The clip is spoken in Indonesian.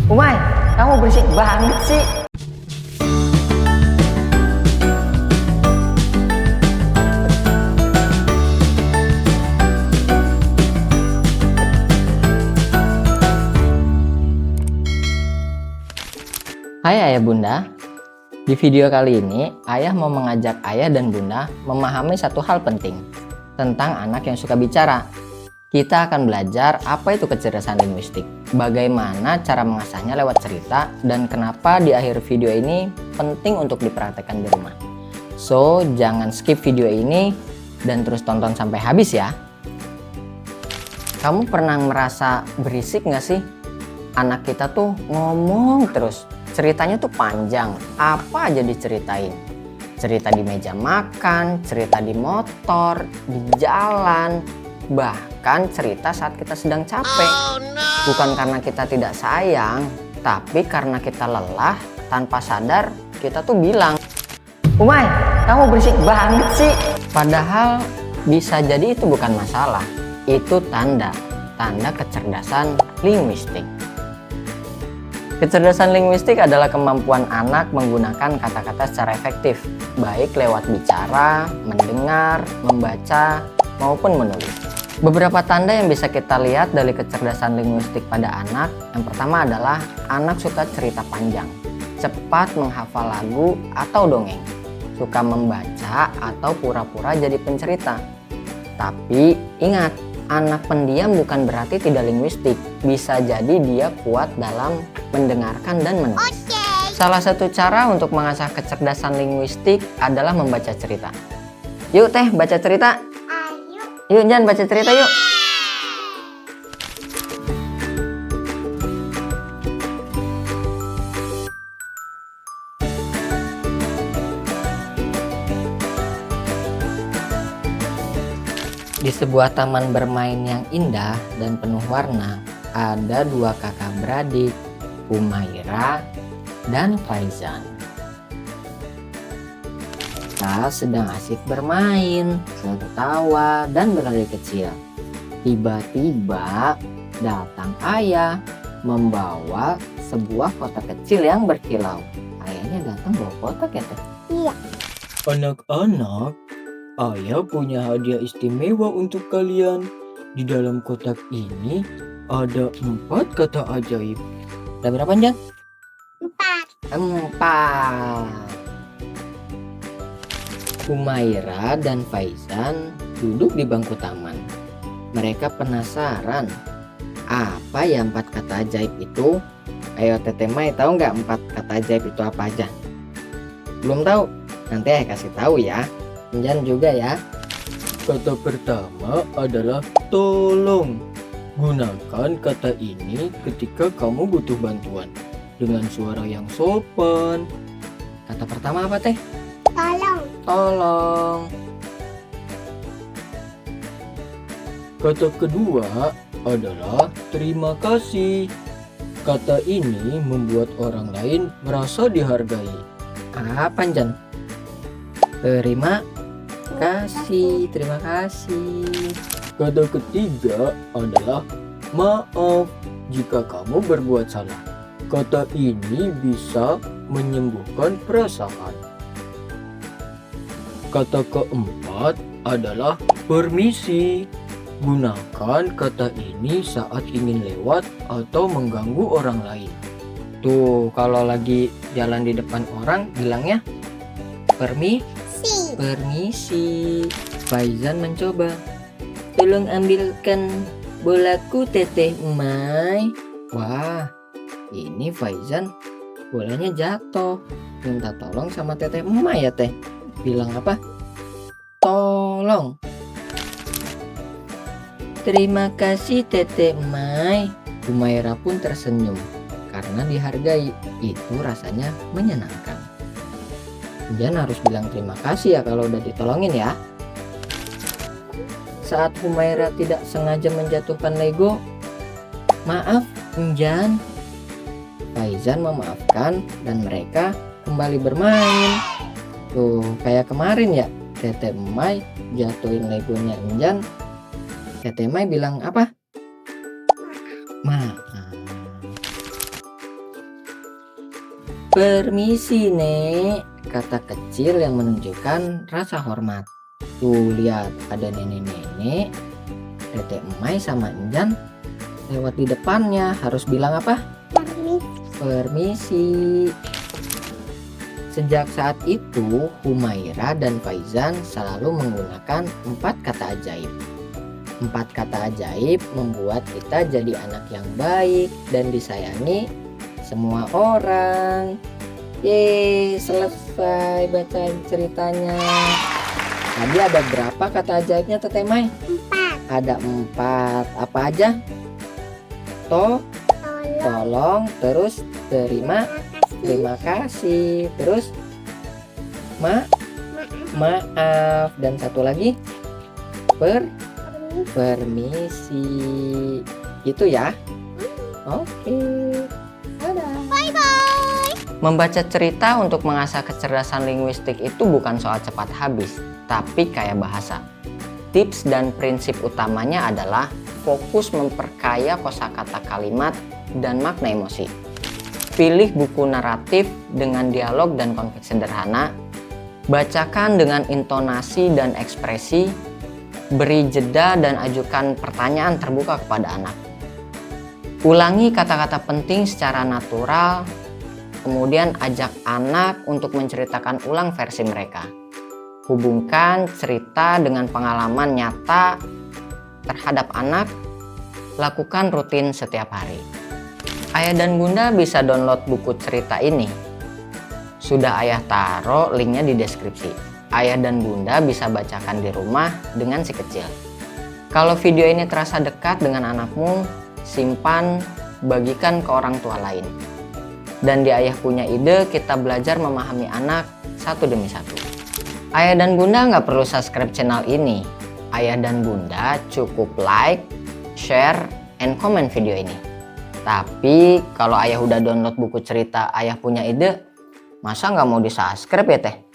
Umay, kamu berisik banget sih. Hai ayah bunda, di video kali ini ayah mau mengajak ayah dan bunda memahami satu hal penting tentang anak yang suka bicara. Kita akan belajar apa itu kecerdasan linguistik, bagaimana cara mengasahnya lewat cerita, dan kenapa di akhir video ini penting untuk dipraktekkan di rumah. So, jangan skip video ini dan terus tonton sampai habis ya. Kamu pernah merasa berisik nggak sih? Anak kita tuh ngomong terus, ceritanya tuh panjang, apa aja diceritain. Cerita di meja makan, cerita di motor, di jalan, bahkan cerita saat kita sedang capek. Bukan karena kita tidak sayang, tapi karena kita lelah, tanpa sadar kita tuh bilang, "Umay, kamu berisik banget sih." Padahal bisa jadi itu bukan masalah, itu tanda kecerdasan linguistik. Kecerdasan linguistik adalah kemampuan anak menggunakan kata-kata secara efektif, baik lewat bicara, mendengar, membaca, maupun menulis. Beberapa tanda yang bisa kita lihat dari kecerdasan linguistik pada anak, yang pertama adalah anak suka cerita panjang, cepat menghafal lagu atau dongeng, suka membaca atau pura-pura jadi pencerita. Tapi ingat, anak pendiam bukan berarti tidak linguistik, bisa jadi dia kuat dalam mendengarkan dan menulis. Salah satu cara untuk mengasah kecerdasan linguistik adalah membaca cerita. Yuk teh, baca cerita. Yuk Jan, baca cerita yuk. Di sebuah taman bermain yang indah dan penuh warna, ada dua kakak beradik, Humaira dan Faizan. Mereka sedang asik bermain, tertawa, dan berlari kecil. Tiba-tiba datang ayah membawa sebuah kotak kecil yang berkilau. Ayahnya datang bawa kotak ya teh? Iya. Anak-anak, ayah punya hadiah istimewa untuk kalian. Di dalam kotak ini ada 4 kata ajaib. Ada berapa Jan? 4. 4. Humaira dan Faizan duduk di bangku taman. Mereka penasaran, apa ya 4 kata ajaib itu? Ayo Teteh Mai, tahu nggak 4 kata ajaib itu apa aja? Belum tahu? Nanti ayah kasih tahu ya. Jan juga ya. Kata pertama adalah tolong. Gunakan kata ini ketika kamu butuh bantuan dengan suara yang sopan. Kata pertama apa teh? Tolong. Tolong. Kata kedua adalah terima kasih. Kata ini membuat orang lain merasa dihargai. Apa Jan? Terima kasih. Terima kasih. Kata ketiga adalah maaf jika kamu berbuat salah. Kata ini bisa menyembuhkan perasaan. Kata keempat adalah permisi. Gunakan kata ini saat ingin lewat atau mengganggu orang lain. Tuh, kalau lagi jalan di depan orang bilangnya Si. permisi. Faizan mencoba. Tolong ambilkan bolaku Teteh Mai. Wah, ini Faizan bolanya jatuh. Minta tolong sama Teteh Mai ya teh. Bilang apa? Tolong. Terima kasih Teteh Mai. Humaira pun tersenyum karena dihargai. Itu rasanya menyenangkan. Jan harus bilang terima kasih ya kalau udah ditolongin ya. Saat Humaira tidak sengaja menjatuhkan Lego, maaf Jan. Faizan memaafkan dan mereka kembali bermain. Tuh, kayak kemarin ya, Teteh Mai jatuhin Legonya Jan. Teteh Mai bilang apa? Maaf. Permisi, Nek, kata kecil yang menunjukkan rasa hormat. Tuh, lihat, ada nenek-nenek, Tete Emai sama Enjan lewat di depannya. Harus bilang apa? Permisi. Sejak saat itu, Humaira dan Faizan selalu menggunakan 4 kata ajaib. 4 kata ajaib membuat kita jadi anak yang baik dan disayangi semua orang. Yeay, selesai baca ceritanya. Tadi ada berapa kata ajaibnya, Tete Mai? 4. Ada 4. Apa aja? Tolong, terus terima kasih, terus maaf, dan satu lagi permisi. Itu ya. Oke. Dadah. Membaca cerita untuk mengasah kecerdasan linguistik itu bukan soal cepat habis, tapi kayak bahasa. Tips dan prinsip utamanya adalah fokus memperkaya kosakata kalimat dan makna emosi. Pilih buku naratif dengan dialog dan konflik sederhana. Bacakan dengan intonasi dan ekspresi. Beri jeda dan ajukan pertanyaan terbuka kepada anak. Ulangi kata-kata penting secara natural. Kemudian ajak anak untuk menceritakan ulang versi mereka. Hubungkan cerita dengan pengalaman nyata terhadap anak. Lakukan rutin setiap hari. Ayah dan Bunda bisa download buku cerita ini. Sudah Ayah taruh linknya di deskripsi. Ayah dan Bunda bisa bacakan di rumah dengan si kecil. Kalau video ini terasa dekat dengan anakmu, simpan, bagikan ke orang tua lain. Dan di Ayah Punya Ide, kita belajar memahami anak satu demi satu. Ayah dan Bunda nggak perlu subscribe channel ini. Ayah dan Bunda cukup like, share, and comment video ini. Tapi kalau Ayah udah download buku cerita Ayah Punya Ide, masa nggak mau di subscribe ya Teh?